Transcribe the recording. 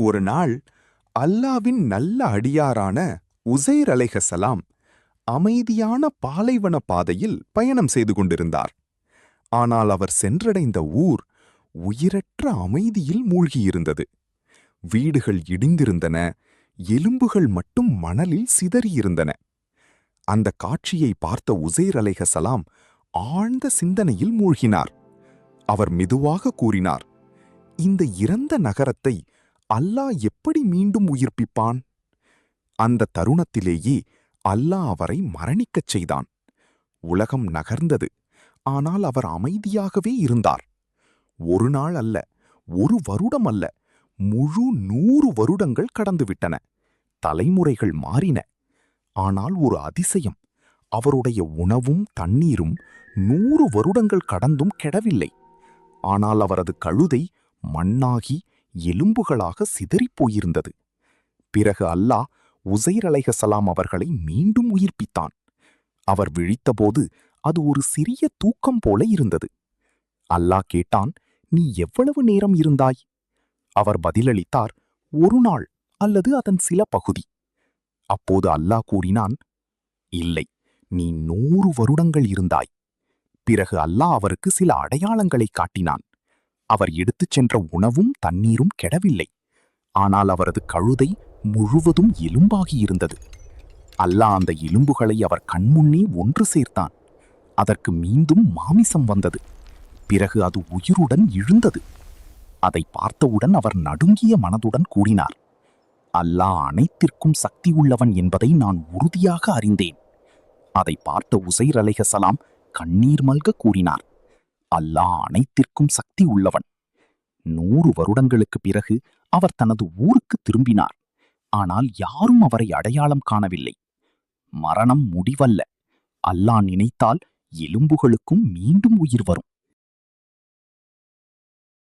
ஒரு நாள் அல்லாவின் நல்ல அடியாரான உசைர் அலைஹிஸ்ஸலாம் அமைதியான பாலைவன பாதையில் பயணம் செய்து கொண்டிருந்தார். ஆனால் அவர் சென்றடைந்த ஊர் உயிரற்ற அமைதியில் மூழ்கியிருந்தது. வீடுகள் இடிந்திருந்தன, எலும்புகள் மட்டும் மணலில் சிதறியிருந்தன. அந்த காட்சியை பார்த்த உசைர் அலைஹிஸ்ஸலாம் ஆழ்ந்த சிந்தனையில் மூழ்கினார். அவர் மெதுவாக கூறினார், இந்த இறந்த நகரத்தை அல்லாஹ் எப்படி மீண்டும் உயிர்ப்பிப்பான்? அந்த தருணத்திலேயே அல்லாஹ் அவரை மரணிக்கச் செய்தான். உலகம் நகர்ந்தது, ஆனால் அவர் அமைதியாகவே இருந்தார். ஒரு நாள் அல்ல, ஒரு வருடம் அல்ல, முழு 100 வருடங்கள் கடந்துவிட்டன. தலைமுறைகள் மாறின. ஆனால் ஒரு அதிசயம், அவருடைய உணவும் தண்ணீரும் 100 வருடங்கள் கடந்தும் கெடவில்லை. ஆனால் அவரது கழுதை மண்ணாகி எலும்புகளாக சிதறிப் போயிருந்தது. பிறகு அல்லாஹ் உசைர் அலைஹிஸ்ஸலாம் அவர்களை மீண்டும் உயிர்ப்பித்தான். அவர் விழித்தபோது அது ஒரு சிறிய தூக்கம் போல இருந்தது. அல்லாஹ் கேட்டான், நீ எவ்வளவு நேரம் இருந்தாய்? அவர் பதிலளித்தார், ஒரு நாள் அல்லது அதன் சில பகுதி. அப்போது அல்லாஹ் கூறினான், இல்லை, நீ 100 வருடங்கள் இருந்தாய். பிறகு அல்லாஹ் அவருக்கு சில அடையாளங்களை காட்டினான். அவர் எடுத்துச் சென்ற உணவும் தண்ணீரும் கெடவில்லை. ஆனால் அவரது கழுதை முழுவதும் எலும்பாகியிருந்தது. அல்லாஹ் அந்த எலும்புகளை அவர் கண்முன்னே ஒன்று சேர்த்தான். அதற்கு மீண்டும் மாமிசம் வந்தது. பிறகு அது உயிருடன் எழுந்தது. அதை பார்த்தவுடன் அவர் நடுங்கிய மனதுடன் கூறினார், அல்லாஹ் அனைத்திற்கும் சக்தி உள்ளவன் என்பதை நான் உறுதியாக அறிந்தேன். அதை பார்த்த உசைர் அலைஹிஸ்ஸலாம் கண்ணீர் மல்க கூறினார், அல்லாஹ் அனைத்திற்கும் சக்தி உள்ளவன். 100 வருடங்களுக்குப் பிறகு அவர் தனது ஊருக்கு திரும்பினார். ஆனால் யாரும் அவரை அடையாளம் காணவில்லை. மரணம் முடிவல்ல. அல்லாஹ் நினைத்தால் எலும்புகளுக்கும் மீண்டும் உயிர் வரும்.